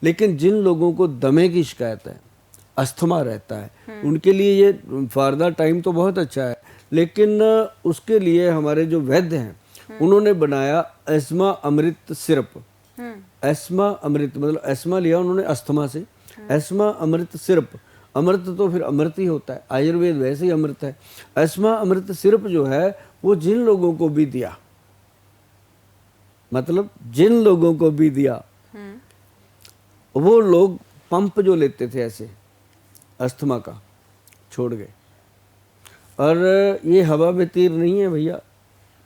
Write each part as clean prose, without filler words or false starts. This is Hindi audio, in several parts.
लेकिन जिन लोगों को दमे की शिकायत है, अस्थमा रहता है, उनके लिए ये फार्दा टाइम तो बहुत अच्छा है, लेकिन उसके लिए हमारे जो वैद्य हैं उन्होंने बनाया एस्मा अमृत सिरप। एस्मा अमृत मतलब एस्मा लिया उन्होंने अस्थमा से, एस्मा अमृत सिरप। अमृत तो फिर अमृत ही होता है, आयुर्वेद वैसे ही अमृत है। एस्मा अमृत सिरप जो है वो जिन लोगों को भी दिया, मतलब जिन लोगों को भी दिया, वो लोग पंप जो लेते थे ऐसे अस्थमा का छोड़ गए। और ये हवा में तीर नहीं है भैया,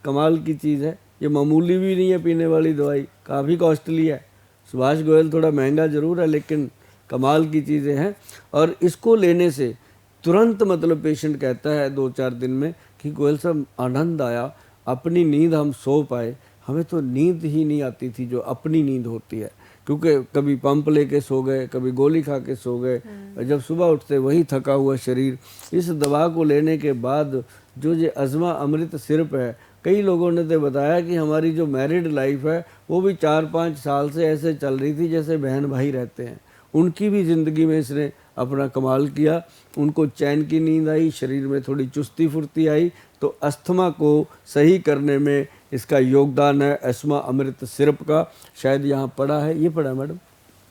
कमाल की चीज़ है। ये मामूली भी नहीं है पीने वाली दवाई, काफ़ी कॉस्टली है। सुभाष गोयल थोड़ा महंगा ज़रूर है, लेकिन कमाल की चीज़ें हैं। और इसको लेने से तुरंत मतलब पेशेंट कहता है 2-4 दिन में कि गोयल साहब आनंद आया, अपनी नींद हम सो पाए। हमें तो नींद ही नहीं आती थी जो अपनी नींद होती है, क्योंकि कभी पंप लेके सो गए, कभी गोली खा के सो गए, और जब सुबह उठते वही थका हुआ शरीर। इस दवा को लेने के बाद जो ये अज़मा अमृत सिरप है, कई लोगों ने तो बताया कि हमारी जो मैरिड लाइफ है वो भी 4-5 साल से ऐसे चल रही थी जैसे बहन भाई रहते हैं। उनकी भी ज़िंदगी में इसने अपना कमाल किया, उनको चैन की नींद आई, शरीर में थोड़ी चुस्ती फुर्ती आई। तो अस्थमा को सही करने में इसका योगदान है एस्मा अमृत सिरप का। शायद यहाँ पड़ा है, ये पड़ा है मैडम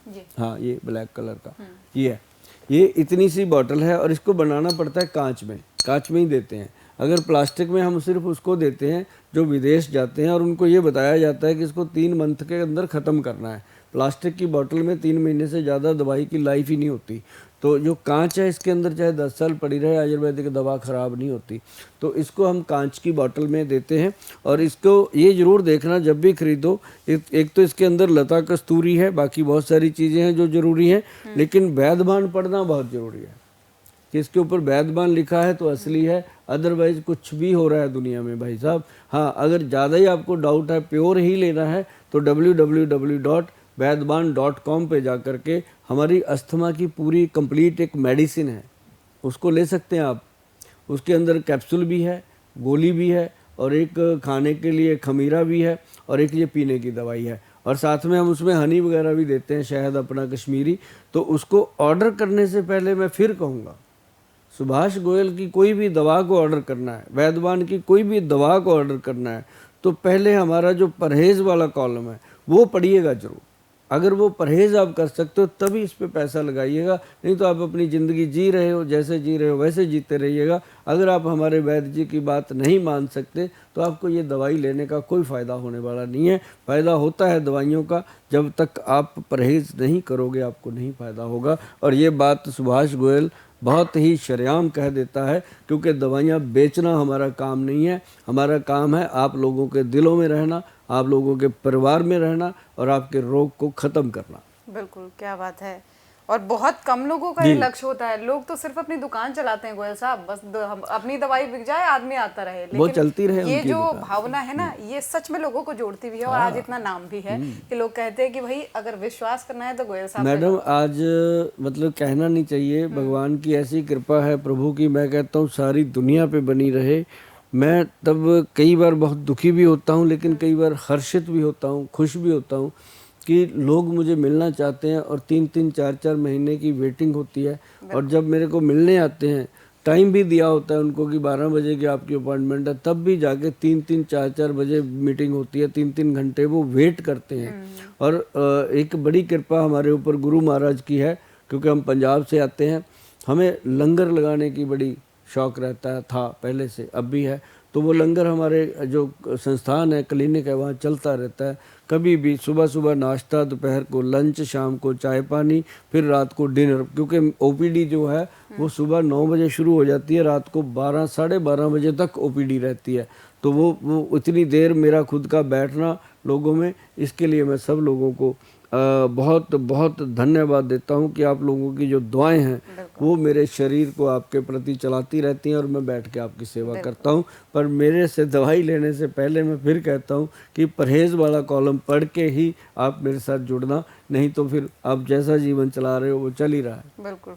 जी, हाँ ये ब्लैक कलर का ये है। ये इतनी सी बॉटल है और इसको बनाना पड़ता है कांच में, कांच में ही देते हैं। अगर प्लास्टिक में हम सिर्फ उसको देते हैं जो विदेश जाते हैं और उनको ये बताया जाता है कि इसको 3 मंथ के अंदर ख़त्म करना है। प्लास्टिक की बोतल में 3 महीने से ज़्यादा दवाई की लाइफ ही नहीं होती। तो जो कांच है इसके अंदर चाहे 10 साल पड़ी रहे, आयुर्वेदिक दवा ख़राब नहीं होती। तो इसको हम कांच की बोतल में देते हैं। और इसको ये ज़रूर देखना जब भी खरीदो, एक तो इसके अंदर लता कस्तूरी है, बाकी बहुत सारी चीज़ें हैं जो ज़रूरी हैं, लेकिन वैद्यमान पढ़ना बहुत ज़रूरी है कि इसके ऊपर वैद्यमान लिखा है तो असली है, अदरवाइज कुछ भी हो रहा है दुनिया में भाई साहब। हाँ, अगर ज़्यादा ही आपको डाउट है, प्योर ही लेना है, तो www.वैद्यमान.com पे जा कर के हमारी अस्थमा की पूरी कंप्लीट एक मेडिसिन है, उसको ले सकते हैं आप। उसके अंदर कैप्सूल भी है, गोली भी है, और एक खाने के लिए खमीरा भी है, और एक ये पीने की दवाई है। और साथ में हम उसमें हनी वगैरह भी देते हैं, शहद अपना कश्मीरी। तो उसको ऑर्डर करने से पहले मैं फिर कहूँगा, सुभाष गोयल की कोई भी दवा को ऑर्डर करना है, वैद्यमान की कोई भी दवा को ऑर्डर करना है, तो पहले हमारा जो परहेज़ वाला कॉलम है वो पढ़िएगा ज़रूर। अगर वो परहेज़ आप कर सकते हो तभी इस पे पैसा लगाइएगा, नहीं तो आप अपनी ज़िंदगी जी रहे हो, जैसे जी रहे हो वैसे जीते रहिएगा। अगर आप हमारे वैद्य जी की बात नहीं मान सकते तो आपको ये दवाई लेने का कोई फ़ायदा होने वाला नहीं है। फ़ायदा होता है दवाइयों का, जब तक आप परहेज़ नहीं करोगे आपको नहीं फ़ायदा होगा। और ये बात सुभाष गोयल बहुत ही शरेआम कह देता है, क्योंकि दवाइयाँ बेचना हमारा काम नहीं है। हमारा काम है आप लोगों के दिलों में रहना, आप लोगों के परिवार में रहना, और आपके रोग को ख़त्म करना। बिल्कुल, क्या बात है। और बहुत कम लोगों का ये लक्ष्य होता है। लोग तो सिर्फ अपनी दुकान चलाते हैं गोयल साहब, बस अपनी दवाई बिक जाए, आदमी आता रहे, लेकिन वो चलती रहे। ये जो भावना है ना, ये सच में लोगों को जोड़ती भी है। और आज इतना नाम भी है कि लोग कहते हैं कि भाई अगर विश्वास करना है तो गोयल साहब। मैडम आज मतलब कहना नहीं चाहिए, भगवान की ऐसी कृपा है प्रभु की, मैं कहता हूँ सारी दुनिया पे बनी रहे। मैं तब कई बार बहुत दुखी भी होता हूँ, लेकिन कई बार हर्षित भी होता हूँ, खुश भी होता हूँ कि लोग मुझे मिलना चाहते हैं, और 3-3 4-4 महीने की वेटिंग होती है। और जब मेरे को मिलने आते हैं, टाइम भी दिया होता है उनको कि 12 बजे की आपकी अपॉइंटमेंट है, तब भी जाके 3-3 4-4 बजे मीटिंग होती है, 3-3 घंटे वो वेट करते हैं। और एक बड़ी कृपा हमारे ऊपर गुरु महाराज की है, क्योंकि हम पंजाब से आते हैं, हमें लंगर लगाने की बड़ी शौक़ रहता है, था पहले से, अब भी है। तो वो लंगर हमारे जो संस्थान है, क्लिनिक है, वहाँ चलता रहता है। कभी भी सुबह सुबह नाश्ता, दोपहर को लंच, शाम को चाय पानी, फिर रात को डिनर। क्योंकि ओपीडी जो है वो सुबह 9 बजे शुरू हो जाती है, रात को 12 साढ़े 12 बजे तक ओपीडी रहती है। तो वो इतनी देर मेरा खुद का बैठना लोगों में, इसके लिए मैं सब लोगों को बहुत बहुत धन्यवाद देता हूँ कि आप लोगों की जो दुआएं हैं वो मेरे शरीर को आपके प्रति चलाती रहती हैं, और मैं बैठ के आपकी सेवा करता हूँ। पर मेरे से दवाई लेने से पहले मैं फिर कहता हूँ कि परहेज़ वाला कॉलम पढ़ के ही आप मेरे साथ जुड़ना, नहीं तो फिर आप जैसा जीवन चला रहे हो वो चल ही रहा है। बिल्कुल।